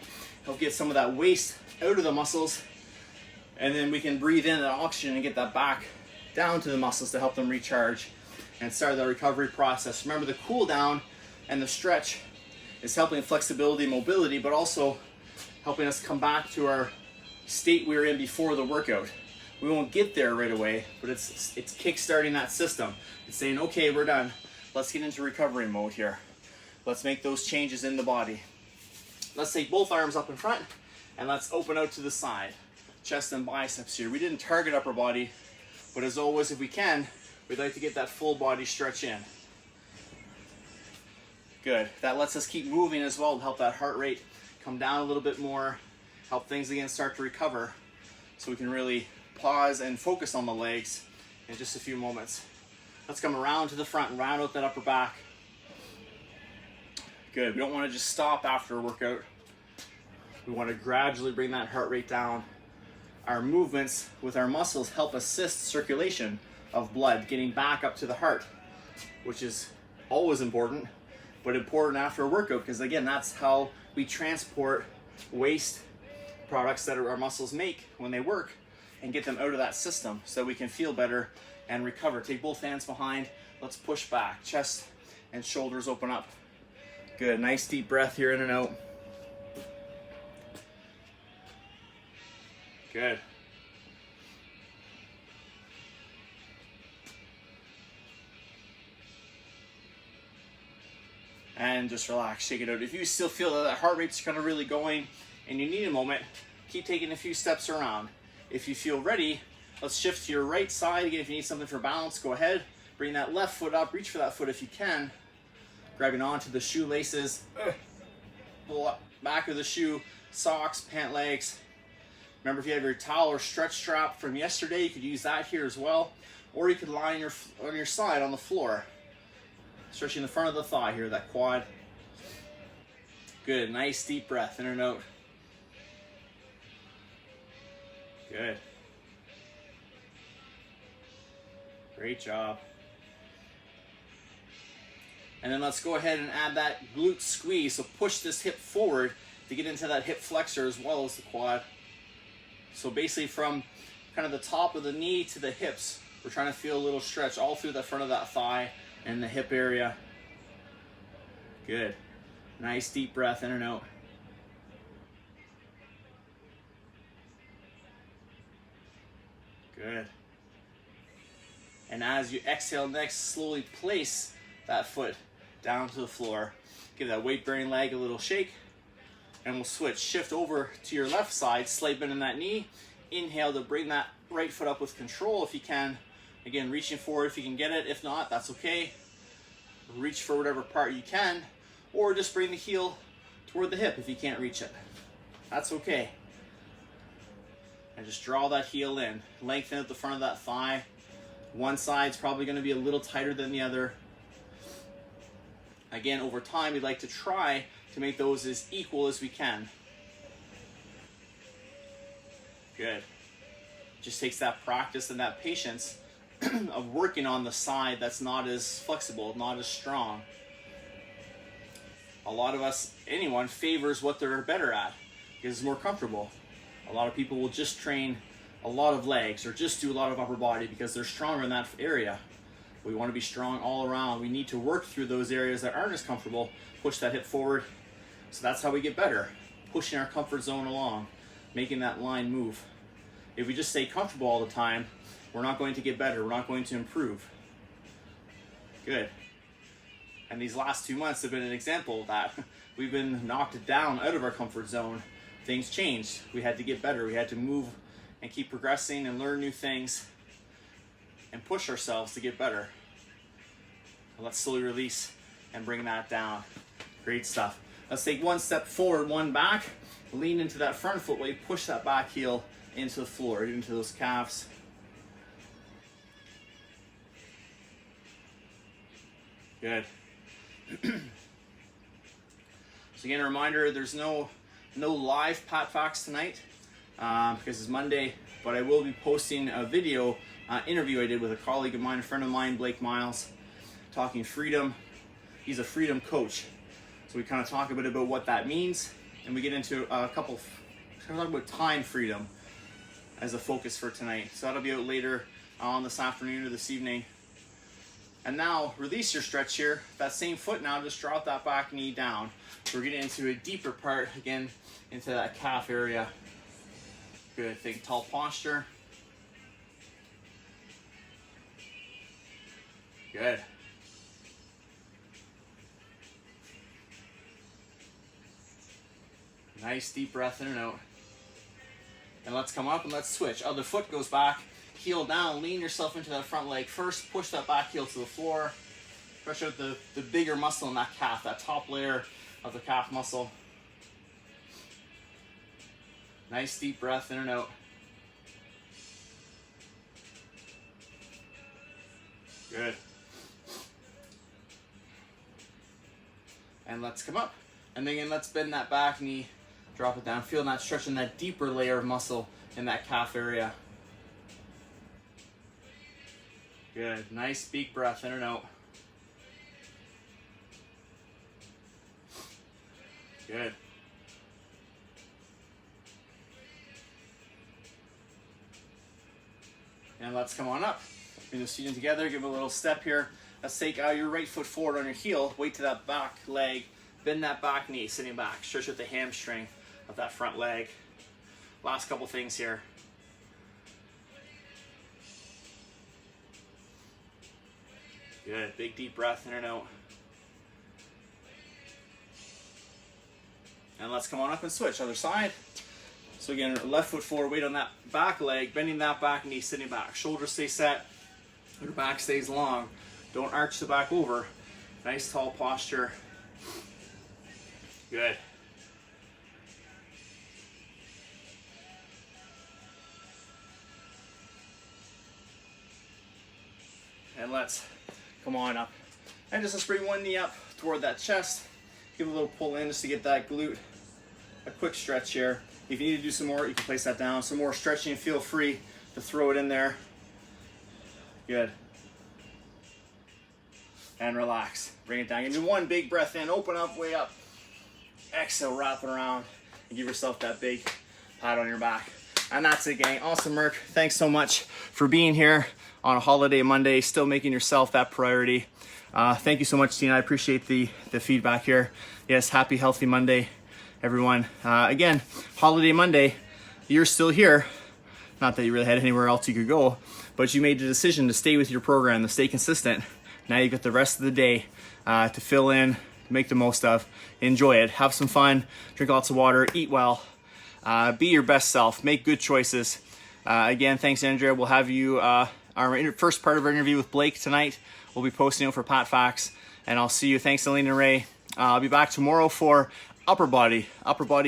help get some of that waste out of the muscles, and then we can breathe in that oxygen and get that back down to the muscles to help them recharge and start the recovery process. Remember, the cool down and the stretch is helping flexibility and mobility, but also helping us come back to our state we were in before the workout. We won't get there right away, but it's kick-starting that system. It's saying, okay, we're done. Let's get into recovery mode here. Let's make those changes in the body. Let's take both arms up in front and let's open out to the side. Chest and biceps here. We didn't target upper body, but as always, if we can, we'd like to get that full body stretch in. Good. That lets us keep moving as well to help that heart rate come down a little bit more, help things again start to recover so we can really pause and focus on the legs in just a few moments. Let's come around to the front and round out that upper back. Good. We don't want to just stop after a workout. We want to gradually bring that heart rate down. Our movements with our muscles help assist circulation of blood getting back up to the heart, which is always important, but important after a workout, because again, that's how we transport waste products that our muscles make when they work and get them out of that system so that we can feel better and recover. Take both hands behind. Let's push back. Chest and shoulders open up. Good. Nice deep breath here in and out. Good. And just relax, shake it out. If you still feel that heart rate's kind of really going and you need a moment, keep taking a few steps around. If you feel ready, let's shift to your right side. Again, if you need something for balance, go ahead. Bring that left foot up, reach for that foot if you can. Grabbing onto the shoelaces, pull up back of the shoe, socks, pant legs. Remember, if you have your towel or stretch strap from yesterday, you could use that here as well. Or you could lie on your side on the floor. Stretching the front of the thigh here, that quad. Good, nice deep breath in and out. Good. Great job. And then let's go ahead and add that glute squeeze. So push this hip forward to get into that hip flexor as well as the quad. So basically from kind of the top of the knee to the hips, we're trying to feel a little stretch all through the front of that thigh and the hip area. Good. Nice deep breath in and out. Good. And as you exhale next, slowly place that foot down to the floor. Give that weight-bearing leg a little shake. And we'll switch. Shift over to your left side, slight bend in that knee. Inhale to bring that right foot up with control if you can. Again, reaching forward if you can get it. If not, that's okay. Reach for whatever part you can. Or just bring the heel toward the hip if you can't reach it. That's okay. And just draw that heel in. Lengthen out the front of that thigh. One side's probably going to be a little tighter than the other. Again, over time, we'd like to try to make those as equal as we can. Good. Just takes that practice and that patience of working on the side that's not as flexible, not as strong. A lot of us, anyone, favors what they're better at because it's more comfortable. A lot of people will just train a lot of legs or just do a lot of upper body because they're stronger in that area. We want to be strong all around. We need to work through those areas that aren't as comfortable, push that hip forward. So that's how we get better, pushing our comfort zone along, making that line move. If we just stay comfortable all the time, we're not going to get better. We're not going to improve. Good. And these last 2 months have been an example of that. We've been knocked down out of our comfort zone. Things changed. We had to get better. We had to move and keep progressing and learn new things and push ourselves to get better. Let's slowly release and bring that down. Great stuff. Let's take one step forward, one back. Lean into that front foot weight. Push that back heel into the floor, into those calves. Good. So again, a reminder, there's no live Pat Facts tonight because it's Monday, but I will be posting a video interview I did with a colleague of mine, a friend of mine, Blake Miles, talking freedom. He's a freedom coach. So we kind of talk a bit about what that means, and we get into a couple, kind of talk about time freedom as a focus for tonight. So that'll be out later on this afternoon or this evening. And now, release your stretch here. That same foot now, just drop that back knee down. We're getting into a deeper part, again, into that calf area. Good, think tall posture. Good. Nice deep breath in and out. And let's come up and let's switch. Other foot goes back. Heel down, lean yourself into that front leg first, push that back heel to the floor, stretch out the bigger muscle in that calf, that top layer of the calf muscle. Nice deep breath in and out. Good. And let's come up. And then again, let's bend that back knee, drop it down, feeling that stretch in that deeper layer of muscle in that calf area. Good, nice deep breath in and out. Good. And let's come on up. Bring those feet in together, give a little step here. Let's take your right foot forward on your heel, weight to that back leg, bend that back knee, sitting back, stretch out the hamstring of that front leg. Last couple things here. Good, big deep breath in and out. And let's come on up and switch, other side. So again, left foot forward, weight on that back leg, bending that back knee, sitting back. Shoulders stay set, your back stays long. Don't arch the back over. Nice tall posture. Good. And let's come on up. And just let's bring one knee up toward that chest. Give a little pull in just to get that glute. A quick stretch here. If you need to do some more, you can place that down. Some more stretching, feel free to throw it in there. Good. And relax. Bring it down. You do one big breath in, open up, way up. Exhale, wrap it around. And give yourself that big pat on your back. And that's it, gang. Awesome work. Thanks so much for being here on a holiday Monday, still making yourself that priority. Thank you so much, Tina. I appreciate the feedback here. Yes, happy, healthy Monday, everyone. Again, holiday Monday, you're still here. Not that you really had anywhere else you could go, but you made the decision to stay with your program, to stay consistent. Now you've got the rest of the day to fill in, make the most of, enjoy it, have some fun, drink lots of water, eat well, be your best self, make good choices. Again, thanks, Andrea. We'll have you, our first part of our interview with Blake tonight. We'll be posting it for Pat Facts, and I'll see you. Thanks, Elaine and Ray. I'll be back tomorrow for upper body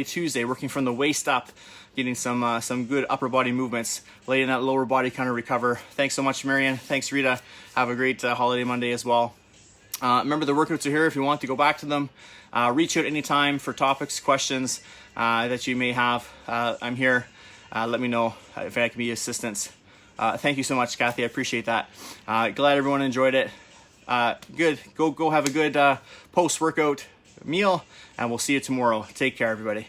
Tuesday, working from the waist up, getting some good upper body movements, letting that lower body kind of recover. Thanks so much, Marian. Thanks, Rita. Have a great holiday Monday as well. Remember, the workouts are here if you want to go back to them. Reach out anytime for topics, questions that you may have. I'm here. Let me know if I can be assistance. Thank you so much, Kathy. I appreciate that. Glad everyone enjoyed it. Good. Go have a good post-workout meal, and we'll see you tomorrow. Take care, everybody.